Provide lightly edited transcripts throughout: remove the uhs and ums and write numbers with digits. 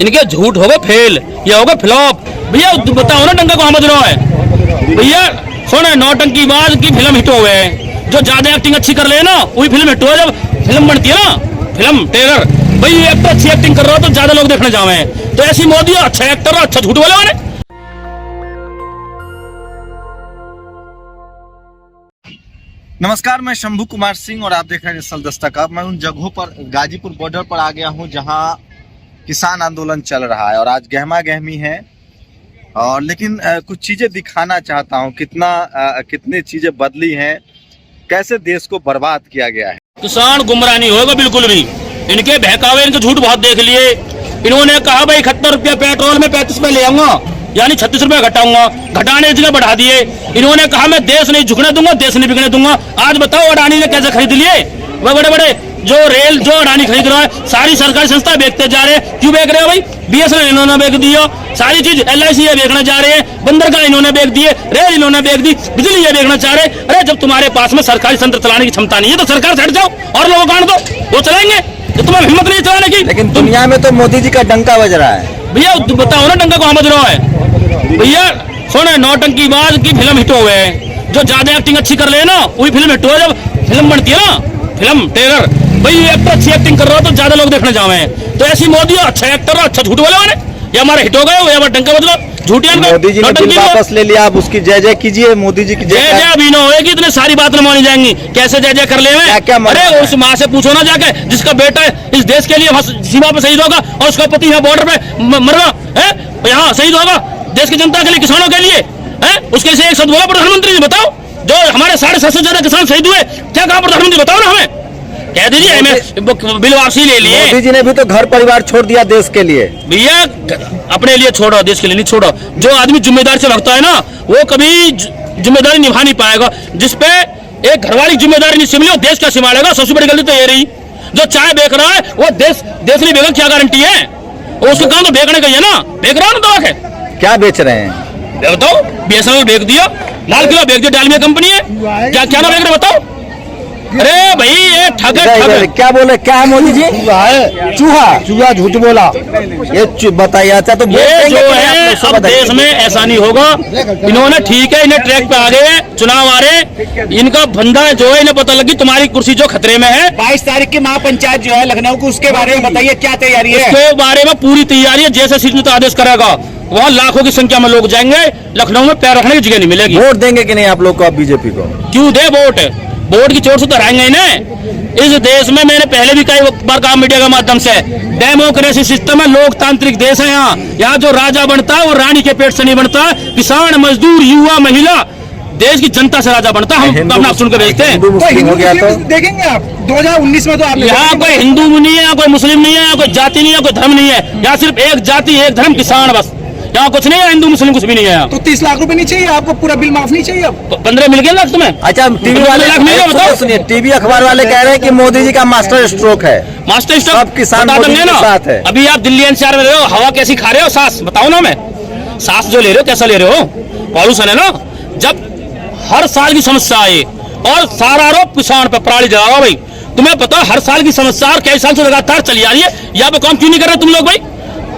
इनके झूठ होगा फेल, ये होगा फ्लॉप। भैया बताओ ना डंका कहाँ बज रहा है। भैया सुनो, नौटंकीबाज की फिल्म हिट हो गए, जो ज्यादा एक्टिंग अच्छी कर ले ना वही फिल्म हिट हो। जब फिल्म बनती है ना, फिल्म ट्रेलर, भाई ये एक्टर अच्छी एक्टिंग कर रहा हो तो ज्यादा लोग देखने जावे। तो ऐसी मोदी अच्छा एक्टर और अच्छा झूठ बोले मैंने। नमस्कार, मैं शंभू कुमार सिंह और आप देख रहे हैं नेशनल दस्तक। अब मैं उन जगहों पर गाजीपुर बॉर्डर पर आ गया हूं जहां किसान आंदोलन चल रहा है और आज गहमा गहमी है। और लेकिन कुछ चीजें दिखाना चाहता हूं, कितनी चीजें बदली हैं, कैसे देश को बर्बाद किया गया है। किसान गुमराह नहीं होगा बिल्कुल भी। इनके बहकावे, इनके झूठ बहुत देख लिए। इन्होंने कहा भाई 71 रुपया पेट्रोल में 35 में ले आऊंगा, यानी 36 रुपया घटाऊंगा, घटाने की जगह बढ़ा दिए। इन्होंने कहा मैं देश नहीं झुकने दूंगा, देश नहीं बिकने दूंगा। आज बताओ अडानी ने कैसे खरीद लिए। वह बड़े बड़े जो रेल जो अडानी खरीद रहा है, सारी सरकारी संस्था बेचते जा रहे हैं। क्यों बेच रहे हो भाई? BSNL इन्होंने बेच दिया, सारी चीज LIC ये बेचना चाह रहे हैं, बंदरगाह इन्होंने बेच दिए, रेल इन्होंने बेच दी, बिजली ये बेचना चाह रहे हैं। अरे जब तुम्हारे पास में सरकारी तंत्र चलाने की क्षमता नहीं है तो सरकार से हट जाओ और लोगों को आने दो, वो चलाएंगे। तो तुम्हें हिम्मत नहीं चलाने की। लेकिन दुनिया में तो मोदी जी का डंका बज रहा है। भैया बताओ ना डंका कहाँ बज रहा है। भैया सुनो, नौटंकीबाज की फिल्म हिट हो गए, जो ज्यादा एक्टिंग अच्छी कर ले ना वही फिल्म हिट हो। जब फिल्म बनती है ना, फिल्म ट्रेलर, भाई ये एक्टर अच्छी एक्टिंग कर रहा हो तो ज्यादा लोग देखने जावे। तो ऐसी मोदी अच्छा एक्टर और अच्छा झूठ बोले मैंने, ये हमारे हिट हो गए, ये हमारा डंका बदलो झूठिया। मोदी जी ने बिल वापस ले लिया, आप उसकी जय जय कीजिए। मोदी जी की जय जय अभी ना होगी, इतने सारी बात न मानी जाएंगी। कैसे जय जय कर ले? अरे उस माँ से पूछो ना जाके जिसका बेटा इस देश के लिए सीमा पे शहीद होगा और उसका पति यहाँ बॉर्डर पे मरवा है, यहाँ शहीद होगा देश की जनता के लिए, किसानों के लिए है। उसके लिए एक शब्द बोला प्रधानमंत्री जी? बताओ, जो हमारे 750 से ज्यादा किसान शहीद हुए, क्या कहा प्रधानमंत्री? बताओ ना हमें, कह दीजिए हमें बिल वापसी ले लिए। मोदी जी ने भी तो घर परिवार छोड़ दिया देश के लिए। भैया अपने लिए छोड़ो, देश के लिए नहीं छोड़ो। जो आदमी जिम्मेदारी से भगता है ना, वो कभी जिम्मेदारी निभा नहीं पाएगा। जिसपे एक घरवाली जिम्मेदारी नहीं संभाली, वो देश क्या संभालेगा? सबसे बड़ी गलती तो ये रही। जो चाय बेच रहा है वो देश नहीं बेचेगा, क्या गारंटी है? उसका काम तो बेचने का ही है ना, बेच रहा है ना। दवा है क्या बेच रहे हैं बताओ? BSNL बेच दिया, लाल किला बेच दिया, डालमिया कंपनी है, क्या क्या ना बेच रहे बताओ? अरे भाई ये ठग क्या बोले? क्या है मोदी जी? चूहा झूठ बोला, ये बताइए। अच्छा तो ये जो है अब देश में ऐसा नहीं होगा। इन्होंने ठीक है, इन्हें ट्रैक पे आ गए, चुनाव आ रहे, इनका बंदा जो है इन्हें पता लगी तुम्हारी कुर्सी जो खतरे में है। 22 तारीख की महापंचायत जो है लखनऊ की, उसके बारे में बताइए क्या तैयारी है? उसके बारे में पूरी तैयारी है। जैसे सीट में आदेश करेगा वहाँ लाखों की संख्या में लोग जाएंगे, लखनऊ में पैर रखने की जगह नहीं मिलेगी। वोट देंगे कि नहीं आप लोग को? आप बीजेपी को क्यों दे वोट? वोट की चोट से तो हराएंगे इन्हें। इस देश में मैंने पहले भी कई बार कहा मीडिया के माध्यम से, डेमोक्रेसी सिस्टम है, लोकतांत्रिक देश है। यहाँ जो राजा बनता है वो रानी के पेट से नहीं बनता। किसान, मजदूर, युवा, महिला, देश की जनता से राजा बनता है। हम अपना सुन के भेजते हैं। देखेंगे आप 2019 में तो आप यहाँ कोई हिंदू नहीं है, यहाँ कोई मुस्लिम नहीं है, यहाँ कोई जाति नहीं है, कोई धर्म नहीं है। यहाँ सिर्फ एक जाति एक धर्म किसान, बस। यहाँ कुछ नहीं है, हिंदू मुस्लिम कुछ भी नहीं है यहाँ। तो 30 लाख रुपए नहीं चाहिए आपको? पूरा बिल माफ नहीं चाहिए? अब 15 मिल गए लाख तुम्हें? अच्छा, टीवी वाले बताओ, सुनिए, टीवी अखबार वाले कह रहे हैं कि मोदी जी का मास्टर स्ट्रोक है। मास्टर स्ट्रोक सब किसान मोदी के साथ है। अभी आप दिल्ली NCR में रहे हो, हवा कैसी खा रहे हो? सांस बताओ ना, मैं सांस जो ले रहे हो कैसा ले रहे हो? पॉल्यूशन है ना। जब हर साल की समस्या आए और सारा आरोप किसान पे पराली जलाओ, भाई तुम्हें पता हर साल की समस्या और कई साल से लगातार चली आ रही है। यहाँ पे काम क्यों नहीं कर रहे तुम लोग? भाई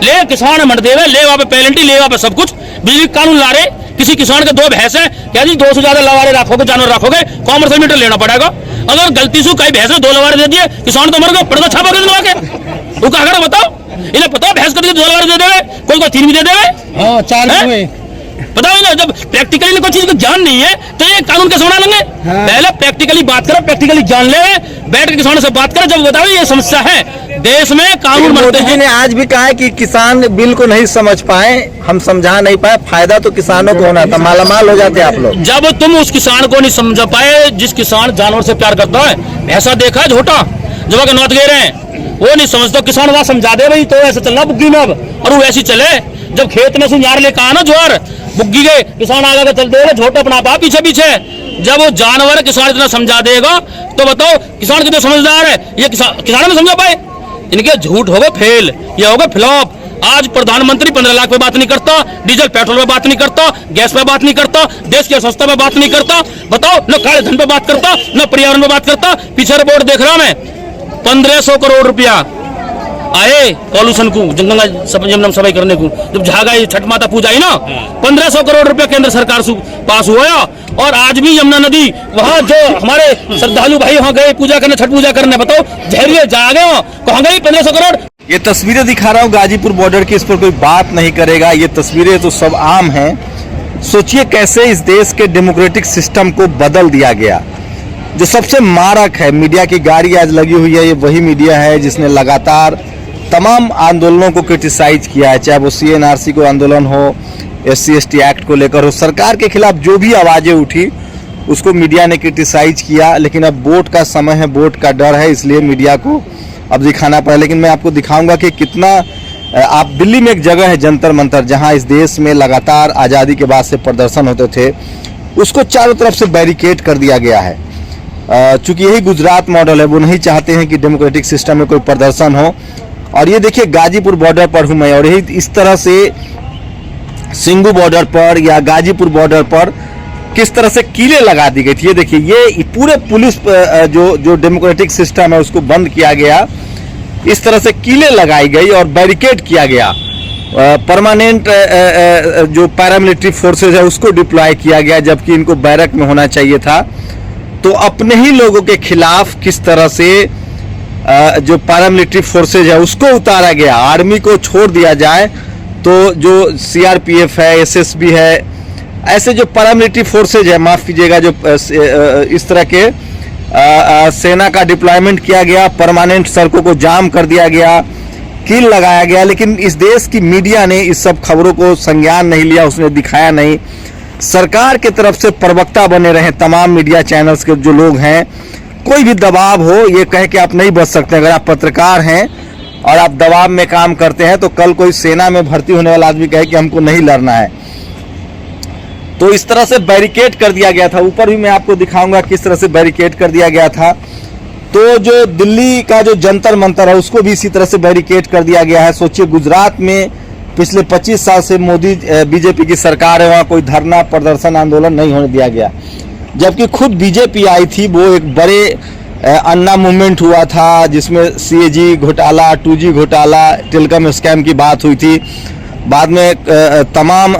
ले किसान मर देवे, ले वहां पे पेनल्टी, ले वहां पे सब कुछ। बिजली कानून ला रहे, किसी किसान के 2 भैंस है, क्या जी 2 से ज्यादा लवारे रखोगे, जानवर रखोगे, कॉमर्शियल मीटर लेना पड़ेगा। अगर गलती से कई भैंस 2 लवारे दे दिए, किसान तो मर गए, पर्दा छापा दिलवा के वो क्या करो बताओ? इन्हें पता भैंस करके 2 लवारे दे देवे, कोई 3 भी दे देवे। 4 पता है ना, जब प्रैक्टिकली कोई चीज का ज्ञान नहीं है तो ये कानून कैसे बना लेंगे? पहले प्रैक्टिकली बात करो, प्रैक्टिकली जान ले, बैठ के किसानों से बात करो, जब बताओ ये समस्या है देश में, कानून बनते हैं। मोदी जी ने आज भी कहा है कि किसान बिल को नहीं समझ पाए, हम समझा नहीं पाए, फायदा तो किसानों को होना था, मालामाल हो जाते आप लोग। जब तुम उस किसान को नहीं समझ पाए, जिस किसान जानवर से प्यार करता है, ऐसा देखा है झोटा जब के नौत गए रहे, वो नहीं समझता। किसान वहां समझा दे भाई, तो ऐसा चलना बुग्गी में अब, और वो ऐसी चले। जब खेत में से न्यार लेकर आना ज्वार बुग्गी गए, किसान आगे के चलते रहे, झोटा अपना पा पीछे पीछे। जब वो जानवर किसान इतना समझा देगा तो बताओ किसान कितने समझदार है? ये किसान में समझा पाए? इनके झूठ होगा फेल, ये होगा फ्लॉप। आज प्रधानमंत्री 15 लाख पे बात नहीं करता, डीजल पेट्रोल पे बात नहीं करता, गैस पे बात नहीं करता, देश के सस्ता पे बात नहीं करता। बताओ, न काले धन पे बात करता, न पर्यावरण पे बात करता। पीछे रिपोर्ट देख रहा मैं, 1500 करोड़ रुपया आए पॉल्यूशन को गंगा जमुना सफाई करने को, जब झागा छठ माता पूजा आई ना 1500 करोड़ रुपया केंद्र सरकार से पास हुआ। और आज भी यमुना नदी वहाँ जो हमारे श्रद्धालु भाई वहाँ गए पूजा करने, छठ पूजा करने, बताओ जहरिए जा गए कहाँ गई 1500 करोड़। ये तस्वीरें दिखा रहा हूँ गाजीपुर बॉर्डर की, इस पर कोई बात नहीं करेगा। ये तस्वीरें तो सब आम हैं। सोचिए कैसे इस देश के डेमोक्रेटिक सिस्टम को बदल दिया गया। जो सबसे मारक है, मीडिया की गाड़ी आज लगी हुई है, ये वही मीडिया है जिसने लगातार तमाम आंदोलनों को क्रिटिसाइज किया है, चाहे वो CNRC को आंदोलन हो, SC/ST एक्ट को लेकर हो, सरकार के खिलाफ जो भी आवाजें उठी उसको मीडिया ने क्रिटिसाइज किया। लेकिन अब वोट का समय है, वोट का डर है, इसलिए मीडिया को अब दिखाना पड़ा। लेकिन मैं आपको दिखाऊंगा कि कितना आप दिल्ली में एक जगह है जंतर मंतर, जहां इस देश में लगातार आज़ादी के बाद से प्रदर्शन होते थे, उसको चारों तरफ से बैरिकेड कर दिया गया है। चूंकि यही गुजरात मॉडल है, वो नहीं चाहते हैं कि डेमोक्रेटिक सिस्टम में कोई प्रदर्शन हो। और ये देखिए गाजीपुर बॉर्डर पर हूँ मैं, और यही इस तरह से सिंगू बॉर्डर पर या गाजीपुर बॉर्डर पर किस तरह से कीलें लगा दी गई थी। ये देखिए, ये पूरे पुलिस जो डेमोक्रेटिक सिस्टम है उसको बंद किया गया, इस तरह से कीलें लगाई गई और बैरिकेड किया गया। परमानेंट जो पैरामिलिट्री फोर्सेज है उसको डिप्लॉय किया गया, जबकि इनको बैरक में होना चाहिए था। तो अपने ही लोगों के खिलाफ किस तरह से जो पैरामिलिट्री फोर्सेज है उसको उतारा गया, आर्मी को छोड़ दिया जाए, तो जो CRPF है, SSB है, ऐसे जो पैरामिलिट्री फोर्सेज है, माफ कीजिएगा, जो इस तरह के सेना का डिप्लॉयमेंट किया गया, परमानेंट सड़कों को जाम कर दिया गया, कील लगाया गया। लेकिन इस देश की मीडिया ने इस सब खबरों को संज्ञान नहीं लिया, उसने दिखाया नहीं। सरकार के तरफ से प्रवक्ता बने रहे तमाम मीडिया चैनल्स के जो लोग हैं, कोई भी दबाव हो ये कह के आप नहीं बच सकते। अगर आप पत्रकार हैं और आप दबाव में काम करते हैं, तो कल कोई सेना में भर्ती होने वाला आदमी कहे कि हमको नहीं लड़ना है, तो इस तरह से बैरिकेड कर दिया गया था। ऊपर भी मैं आपको दिखाऊंगा किस तरह से बैरिकेड कर दिया गया था। तो जो दिल्ली का जो जंतर मंतर है उसको भी इसी तरह से बैरिकेड कर दिया गया है। सोचिए, गुजरात में पिछले 25 साल से मोदी BJP की सरकार है, वहाँ कोई धरना प्रदर्शन आंदोलन नहीं होने दिया गया, जबकि खुद BJP आई थी। वो एक बड़े अन्ना मूवमेंट हुआ था जिसमें CAG घोटाला, 2G घोटाला, टेलीकॉम स्कैम की बात हुई थी। बाद में तमाम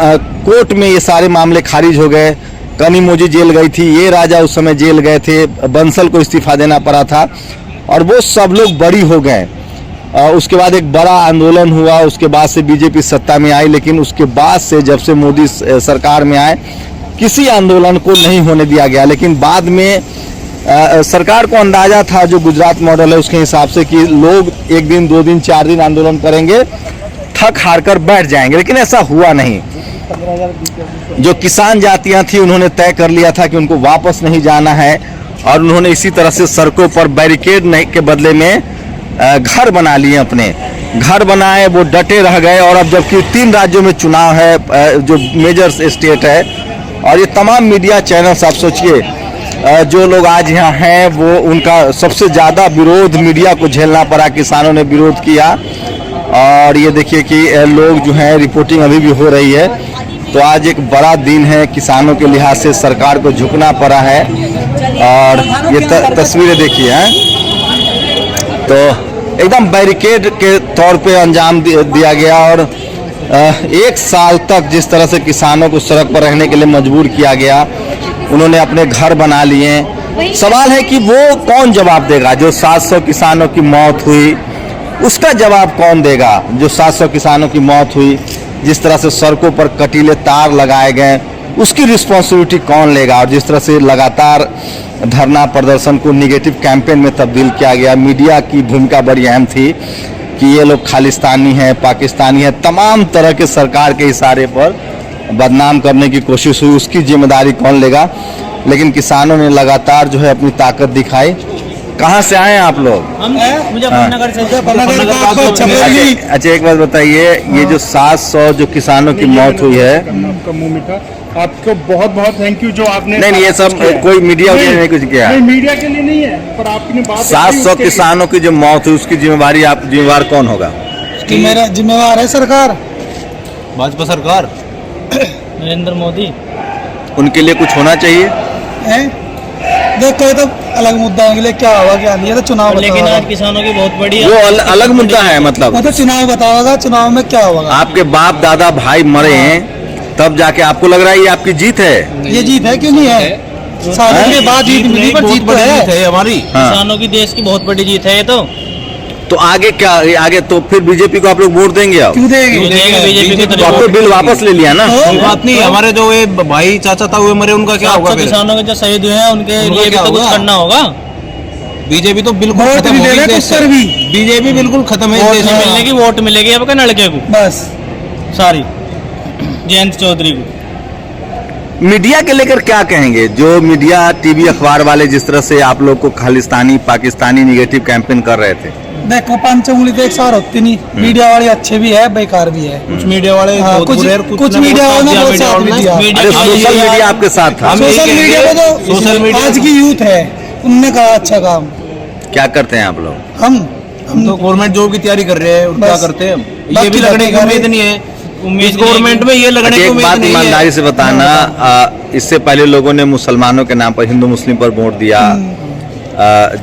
कोर्ट में ये सारे मामले खारिज हो गए। कनिमोझी जेल गई थी, ये राजा उस समय जेल गए थे, बंसल को इस्तीफा देना पड़ा था, और वो सब लोग बरी हो गए। उसके बाद एक बड़ा आंदोलन हुआ, उसके बाद से BJP सत्ता में आई। लेकिन उसके बाद से जब से मोदी सरकार में आए, किसी आंदोलन को नहीं होने दिया गया। लेकिन बाद में सरकार को अंदाजा था, जो गुजरात मॉडल है उसके हिसाब से, कि लोग 1 दिन 2 दिन 4 दिन आंदोलन करेंगे, थक हार कर बैठ जाएंगे। लेकिन ऐसा हुआ नहीं। जो किसान जातियां थी उन्होंने तय कर लिया था कि उनको वापस नहीं जाना है, और उन्होंने इसी तरह से सड़कों पर बैरिकेड के बदले में घर बना लिए, अपने घर बनाए, वो डटे रह गए। और अब जबकि 3 राज्यों में चुनाव है, जो मेजर स्टेट है, और ये तमाम मीडिया चैनल्स, आप सोचिए जो लोग आज यहाँ हैं वो उनका सबसे ज़्यादा विरोध मीडिया को झेलना पड़ा, किसानों ने विरोध किया। और ये देखिए कि लोग जो हैं, रिपोर्टिंग अभी भी हो रही है। तो आज एक बड़ा दिन है, किसानों के लिहाज से सरकार को झुकना पड़ा है। और ये तस्वीरें देखिए हैं, तो एकदम बैरिकेड के तौर पे अंजाम दिया गया। और 1 साल तक जिस तरह से किसानों को सड़क पर रहने के लिए मजबूर किया गया, उन्होंने अपने घर बना लिए। सवाल है कि वो कौन जवाब देगा? जो 700 किसानों की मौत हुई उसका जवाब कौन देगा? जो 700 किसानों की मौत हुई, जिस तरह से सड़कों पर कटीले तार लगाए गए, उसकी रिस्पॉन्सिबिलिटी कौन लेगा? और जिस तरह से लगातार धरना प्रदर्शन को निगेटिव कैंपेन में तब्दील किया गया, मीडिया की भूमिका बड़ी अहम थी कि ये लोग खालिस्तानी हैं, पाकिस्तानी हैं, तमाम तरह के सरकार के इशारे पर बदनाम करने की कोशिश हुई, उसकी जिम्मेदारी कौन लेगा? लेकिन किसानों ने लगातार जो है अपनी ताकत दिखाई। कहाँ से आए हैं आप लोग? मुजफ्फरनगर से। अच्छा, एक बात बताइए, ये जो 700 जो किसानों की मौत हुई है, आपको बहुत बहुत थैंक यू जो आपने नहीं ये सब कोई मीडिया ने कुछ किया? नहीं, मीडिया के लिए नहीं है, पर आपने बात 700 किसानों की जो मौत हुई उसकी जिम्मेवार कौन होगा? मेरा जिम्मेवार है सरकार, भाजपा सरकार, नरेंद्र मोदी। उनके लिए कुछ होना चाहिए। देख कोई तो अलग मुद्दा है, लिए क्या होगा क्या नहीं, ये तो चुनाव लेकिन बताओगा। आज किसानों की बहुत बड़ी वो अलग मुद्दा है, मतलब वो तो चुनाव बताओगा, चुनाव में क्या होगा। आपके बाप दादा भाई मरे हैं तब जाके आपको लग रहा है ये आपकी जीत है। ये जीत है क्यों नहीं है, सालों के बाद जीत मिली, पर जीत तो है हमारी। हाँ। किसानों की देश की बहुत बड़ी जीत है ये तो आगे क्या, आगे तो फिर बीजेपी को आप लोग वोट देंगे अब? क्यों देंगे। बीजेपी को तो आप तो बिल वापस ले लिया ना। कोई बात नहीं, हमारे जो ये भाई चाचा था वो मरे, उनका क्या होगा फिर? किसानों के जो शहीद हुए हैं उनके लिए भी क्या तो कुछ होगा? करना होगा। बीजेपी तो बिल्कुल वोट खत्म भी हो दे गई रहे देश से। कुछ भी। बीजेपी बिल्कुल खत्म है इस देश में। मिलने की वोट मिलेगी आपके लड़के को, बस सारी जयंत चौधरी को। मीडिया के लेकर क्या कहेंगे? जो मीडिया टीवी अखबार वाले जिस तरह से आप लोग को खालिस्तानी पाकिस्तानी निगेटिव कैंपेन कर रहे थे। देखो पांच उंगली तो एक सार होती नहीं, मीडिया वाले अच्छे भी है बेकार भी है। कुछ मीडिया वाले हाँ, बहुत कुछ बुरे और कुछ ना मीडिया बहुत वाले साथ बहुत दिया साथ मीडिया मीडिया। वाले। अरे सोशल मीडिया आपके साथ था। हम यही सोशल कहेंगे, मीडिया को तो सोशल मीडिया आज की यूथ है, उनने कहा अच्छा काम। क्या करते हैं आप लोग? हम हम तो गवर्नमेंट जॉब की तैयारी कर रहे हैं और क्या बस। करते हैं हम? ये बाकी भी लगने की बातें उम्मीद करें। नहीं है। उम्मीद इस गवर्नमेंट में ये लगने अच्छा, की एक उम्मीद बात नहीं ईमानदारी है। से बताना, इससे पहले लोगों ने मुसलमानों के नाम पर, हिंदू मुस्लिम पर वोट दिया,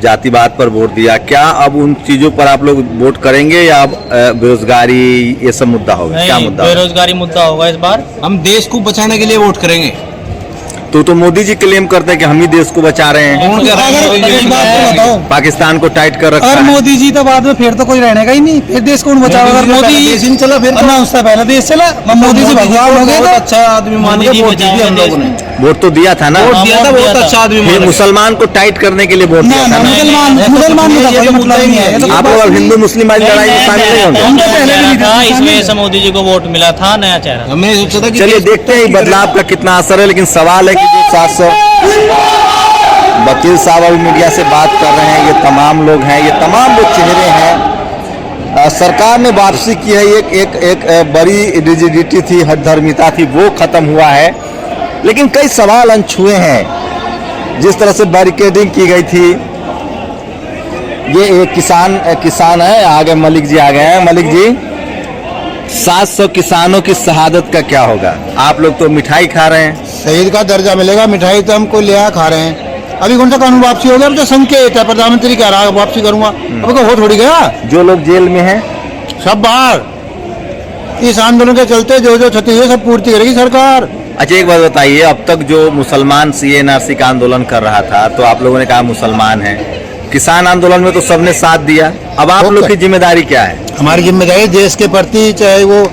जातिवाद पर वोट दिया। क्या अब उन चीजों पर आप लोग वोट करेंगे या अब बेरोजगारी ये सब मुद्दा होगा? क्या मुद्दा होगा? बेरोजगारी मुद्दा होगा इस बार। हम देश को बचाने के लिए वोट करेंगे। तो मोदी जी क्लेम करते हैं कि हम ही देश को बचा रहे हैं, कौन कह रहा है? अगर एक बात तो बताओ, पाकिस्तान को टाइट कर रखा अगर है। मोदी जी तो बाद में फिर तो कोई रहने का ही नहीं, फिर देश कौन बचाओ? अगर मोदी देश ही नहीं चला फिर तो। ना उससे पहले देश चला, मोदी जी भगवान हो गए बहुत तो अच्छा आदमी मान मोदी के जी वोट दी थी हम बचाओ लोगों ने। वोट तो दिया था ना, वोट दिया था, वोट बहुत दिया अच्छा था। आदमी फिर मान के। मुसलमान को टाइट करने के लिए वोट ना दिया था ना ना। मुसलमान मुसलमान का कोई मतलब नहीं है। ये तो आप बात लोग अब नहीं। हिंदू मुस्लिम वाली लड़ाई में शामिल नहीं होंगे? हम तो पहले भी नहीं थे, था, इस शामिल वजह है। से मोदी जी को वोट मिला था, नया चेहरा। हमने सोचा था कि चलिए देश को देखते हैं बदलाव का कितना असर है। लेकिन सवाल है कि जो 700 वकील साहब अभी मीडिया से बात कर रहे हैं, ये तमाम लोग हैं, ये तमाम वो चेहरे हैं। सरकार ने वापसी की है, एक बड़ी रिजिडिटी थी, हठधर्मिता थी, वो खत्म हुआ है। लेकिन कई सवाल अनछुए हैं। जिस तरह से बैरिकेडिंग की गई थी, ये एक किसान है, आगे मलिक जी आ गए हैं। मलिक जी, 700 किसानों की शहादत का क्या होगा? आप लोग तो मिठाई खा रहे हैं। शहीद का दर्जा मिलेगा, मिठाई तो हमको लिया खा रहे हैं। अभी कौन सा कानून वापसी हो गया? अब तो संकेत है, प्रधानमंत्री कह रहा है वापसी करूंगा। अब को हो थोड़ी गया, जो लोग जेल में हैं, सब बाहर। इस आंदोलन के चलते जो क्षति हुई सब पूर्ति करेगी सरकार। अच्छा एक बात बताइए, अब तक जो मुसलमान CNRC का आंदोलन कर रहा था, तो आप लोगों ने कहा मुसलमान है, किसान आंदोलन में तो सबने साथ दिया, अब आप लोग की जिम्मेदारी क्या है? हमारी जिम्मेदारी देश के प्रति, चाहे वो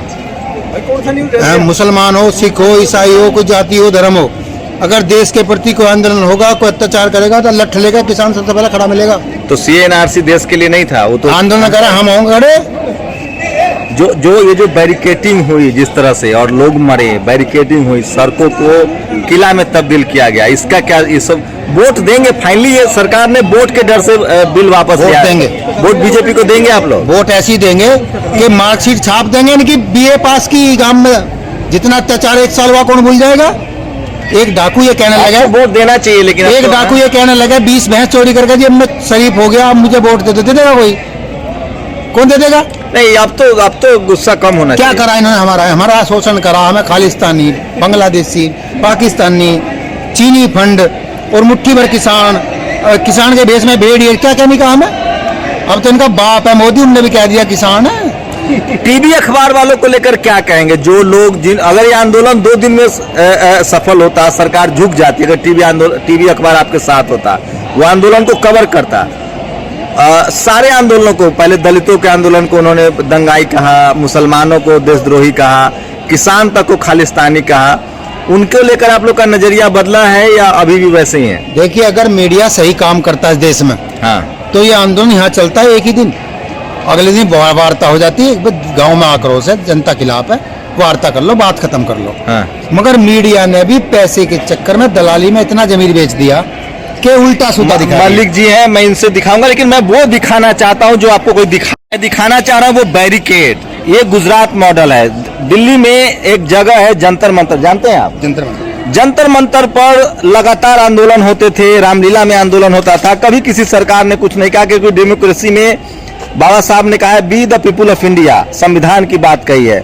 मुसलमान हो, सिख हो, ईसाई हो, कोई जाति हो, धर्म हो, अगर देश के प्रति कोई आंदोलन होगा, कोई अत्याचार करेगा तो लठ लेगा, किसान सबसे पहले खड़ा मिलेगा। तो CNRC देश के लिए नहीं था, वो तो आंदोलन करें, हम होंगे खड़े। जो बैरिकेडिंग हुई जिस तरह से और लोग मरे, बैरिकेडिंग हुई, सड़कों को किला में तब्दील किया गया, इसका क्या, ये सब वोट देंगे? फाइनली ये सरकार ने वोट के डर से बिल वापस वोट लिया है। देंगे। वोट बीजेपी को देंगे आप लोग? वोट ऐसी देंगे कि मार्कशीट छाप देंगे, यानी कि BA पास की गांव में जितना अत्याचार 1 साल हुआ कौन भूल जाएगा। एक डाकू ये कहने लगा, आपको वोट देना चाहिए, लेकिन एक अब तो- डाकू ये कहने लगा 20 भैंस चोरी करके जी अब मैं शरीफ हो गया, अब मुझे वोट दे देगा कोई? कौन दे देगा? नहीं, अब तो गुस्सा कम होना क्या चाहिए। करा इन्होंने? हमारा शोषण करा, हमें खालिस्तानी, बांग्लादेशी, पाकिस्तानी, चीनी फंड और मुट्ठी भर किसान के भेष में भेड़, ये क्या क्या नहीं कहा हमें? अब तो इनका बाप है मोदी, उनने भी कह दिया किसान है। टीवी अखबार वालों को लेकर क्या कहेंगे? जो लोग अगर ये आंदोलन 2 दिन में सफल होता, सरकार झुक जाती, अगर टीवी अखबार आपके साथ होता, वो आंदोलन को कवर करता, सारे आंदोलनों को, पहले दलितों के आंदोलन को उन्होंने दंगाई कहा, मुसलमानों को देशद्रोही कहा, किसान तक को खालिस्तानी कहा, उनको लेकर आप लोग का नजरिया बदला है या अभी भी वैसे ही है? देखिए, अगर मीडिया सही काम करता है देश में, हाँ, तो ये आंदोलन यहाँ चलता है एक ही दिन, अगले दिन वार्ता हो जाती है, गांव में आक्रोश है, जनता खिलाफ है, वार्ता कर लो, बात खत्म कर लो। हाँ। मगर मीडिया ने भी पैसे के चक्कर में, दलाली में इतना जमीन बेच दिया कि उल्टा सूता दिखा दिया। मलिक जी हैं, मैं इनसे दिखाऊंगा, लेकिन मैं वो दिखाना चाहता हूं जो आपको कोई दिखाना चाह रहा हूं, वो बैरिकेड। ये गुजरात मॉडल है। दिल्ली में एक जगह है जंतर मंतर, जानते हैं आप? जंतर मंतर पर लगातार आंदोलन होते थे, रामलीला में आंदोलन होता था, कभी किसी सरकार ने कुछ नहीं कहा, क्योंकि डेमोक्रेसी में बाबा साहब ने कहा है be the people of India, संविधान की बात कही है।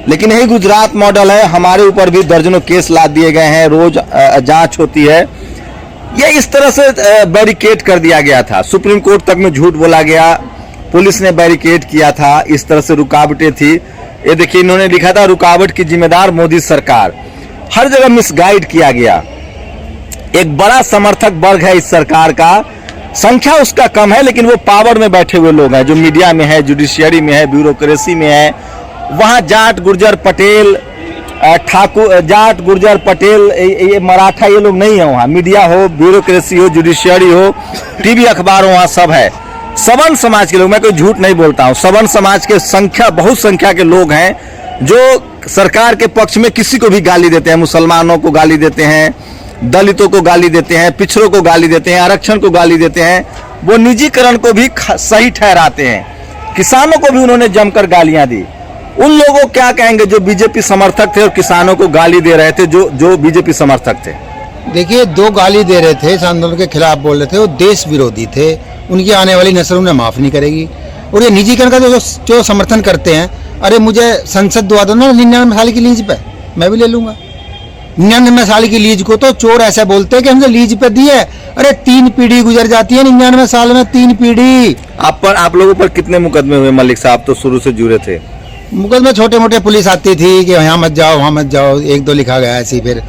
लेकिन यही गुजरात मॉडल है, हमारे ऊपर भी दर्जनों केस लाद दिए गए हैं, रोज जांच होती है। ये इस तरह से बैरिकेड कर दिया गया था, सुप्रीम कोर्ट तक में झूठ बोला गया, पुलिस ने बैरिकेड किया था, इस तरह से रुकावटें थी। ये देखिए इन्होंने लिखा था रुकावट की जिम्मेदार मोदी सरकार। हर जगह मिसगाइड किया गया। एक बड़ा समर्थक वर्ग है इस सरकार का, संख्या उसका कम है लेकिन वो पावर में बैठे हुए लोग हैं, जो मीडिया में है, जुडिशियरी में है, ब्यूरोक्रेसी में है। वहाँ जाट गुर्जर पटेल ठाकुर, जाट गुर्जर पटेल, ये मराठा, ये लोग नहीं है। वहाँ मीडिया हो, ब्यूरोक्रेसी हो, जुडिशियरी हो, टीवी अखबार हो, वहाँ सब है। सवर्ण समाज के लोग, मैं कोई झूठ नहीं बोलता हूँ, सवर्ण समाज के संख्या, बहुत संख्या के लोग हैं जो सरकार के पक्ष में किसी को भी गाली देते हैं। मुसलमानों को गाली देते हैं, दलितों को गाली देते हैं, पिछड़ों को गाली देते हैं, आरक्षण को गाली देते हैं। वो निजीकरण को भी सही ठहराते हैं। किसानों को भी उन्होंने जमकर गालियां दी। उन लोगों को क्या कहेंगे जो बीजेपी समर्थक थे और किसानों को गाली दे रहे थे, जो बीजेपी समर्थक थे? देखिए, दो गाली दे रहे थे, इस आंदोलन के खिलाफ बोल रहे थे, वो देश विरोधी थे। उनकी आने वाली नस्ल उन्हें माफ नहीं करेगी। और ये निजीकरण का जो समर्थन करते हैं, अरे मुझे संसद दुआ दो ना 99 साल की लीज पे, मैं भी ले लूंगा। 99 साल की लीज को तो चोर ऐसे बोलते हैं कि हमने लीज पे दी है। अरे 3 पीढ़ी गुजर जाती है 99 साल में, 3 पीढ़ी। आप लोगों पर कितने मुकदमे हुए मलिक साहब? तो शुरू से जुड़े थे। मुकदमे छोटे मोटे, पुलिस आती थी कि यहाँ मत जाओ, वहाँ मत जाओ, 1-2 लिखा गया ऐसे ही। फिर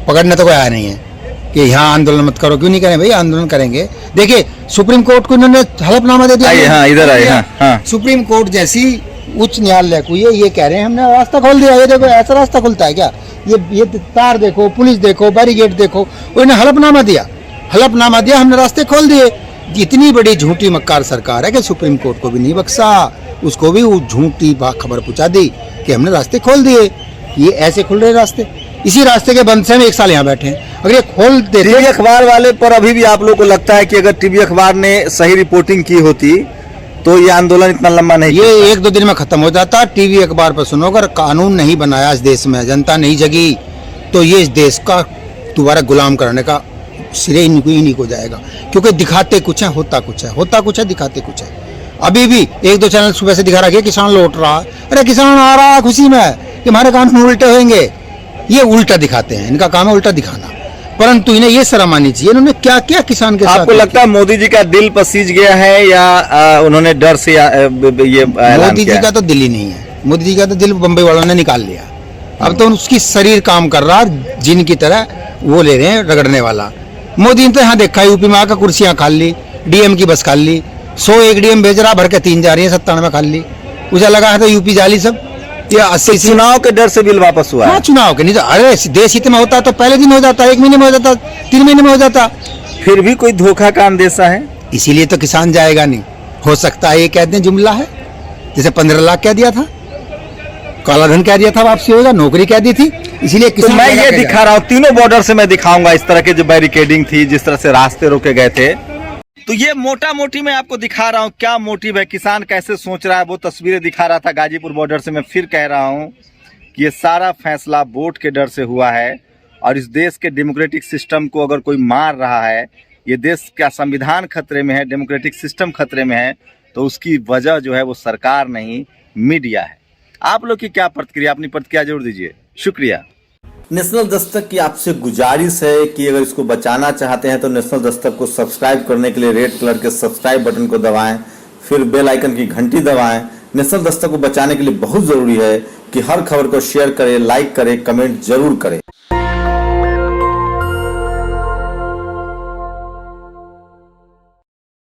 पकड़ने तो कोई आया नहीं है कि यहाँ आंदोलन मत करो। क्यों नहीं करें भाई, आंदोलन करेंगे। देखिए सुप्रीम कोर्ट को इन्होंने हलफनामा दे दिया। हाँ, इधर आए। हाँ। सुप्रीम कोर्ट जैसी उच्च न्यायालय को ये कह रहे हैं हमने रास्ता खोल दिया। ये देखो, ऐसा रास्ता खुलता है क्या? ये तार देखो, पुलिस देखो, बैरिकेड देखो। उन्होंने हलफनामा दिया, हमने रास्ते खोल दिए। इतनी बड़ी झूठी मक्कार सरकार है कि सुप्रीम कोर्ट को भी नहीं बख्शा, उसको भी वो झूठी खबर पहुंचा दी कि हमने रास्ते खोल दिए। ये ऐसे खुल रहे रास्ते, इसी रास्ते के बंद से हम 1 साल यहाँ बैठे हैं। अगर ये खोल देते, टीवी अखबार वाले पर अभी भी आप लोग को लगता है कि अगर टीवी अखबार ने सही रिपोर्टिंग की होती तो ये आंदोलन इतना लंबा नहीं, ये 1-2 दिन में खत्म हो जाता। टीवी अखबार पर सुनो, अगर कानून नहीं बनाया इस देश में, जनता नहीं जगी, तो ये इस देश का दोबारा गुलाम करने का सिरे इन्हीं को जाएगा। क्योंकि दिखाते कुछ है, होता कुछ है, दिखाते कुछ है। अभी भी 1-2 चैनल सुबह से दिखा रहा है किसान लौट रहा है। अरे किसान आ रहा है खुशी में कि हमारे कानून उल्टे होंगे। ये उल्टा दिखाते हैं, इनका काम है उल्टा दिखाना। परंतु इन्हें ये शर्म आनी चाहिए, इन्होंने क्या क्या किसान के साथ। आपको लगता है मोदी जी का दिल पसीज गया है या उन्होंने डर से ये मोदी जी का तो दिल ही नहीं है। मोदी जी का तो दिल बम्बई वालों ने निकाल लिया। अब तो उसकी शरीर काम कर रहा, जिन की तरह वो ले रहे हैं रगड़ने वाला। मोदी ने तो यहाँ देखा, यूपी में आकर कुर्सियां खाल ली, डीएम की बस खाल ली। 101 डीएम भेज रहा, भर के 3 जा रही है, 97 खाल ली। उसे लगा है तो यूपी जाली सब। या 80 चुनाव के डर से बिल वापस हुआ। हाँ, चुनाव के नहीं तो, अरे देश हित में होता तो पहले दिन हो जाता, 1 महीने में हो जाता, 3 महीने में हो जाता। फिर भी कोई धोखा का अंदेशा है, इसीलिए तो किसान जाएगा नहीं। हो सकता है ये कहते हैं जुमला है, जैसे 15 लाख कह दिया था, काला धन कह दिया था, वापसी होगा, नौकरी कह दी थी, इसीलिए तो मैं ये दिखा रहा हूँ। तीनों बॉर्डर से मैं दिखाऊंगा इस तरह के जो बैरिकेडिंग थी, जिस तरह से रास्ते रोके गए थे। तो ये मोटा मोटी मैं आपको दिखा रहा हूँ क्या मोटिव है, किसान कैसे सोच रहा है, वो तस्वीरें दिखा रहा था गाजीपुर बॉर्डर से। मैं फिर कह रहा हूँ कि ये सारा फैसला वोट के डर से हुआ है। और इस देश के डेमोक्रेटिक सिस्टम को अगर कोई मार रहा है, ये देश का संविधान खतरे में है, डेमोक्रेटिक सिस्टम खतरे में है, तो उसकी वजह जो है वो सरकार नहीं, मीडिया है। आप लोग की क्या प्रतिक्रिया, अपनी प्रतिक्रिया जरूर दीजिए। शुक्रिया। नेशनल दस्तक की आपसे गुजारिश है कि अगर इसको बचाना चाहते हैं तो नेशनल दस्तक को सब्सक्राइब करने के लिए रेड कलर के सब्सक्राइब बटन को दबाएं, फिर बेल आइकन की घंटी दबाएं। नेशनल दस्तक को बचाने के लिए बहुत जरूरी है कि हर खबर को शेयर करें, लाइक करें, कमेंट जरूर करें।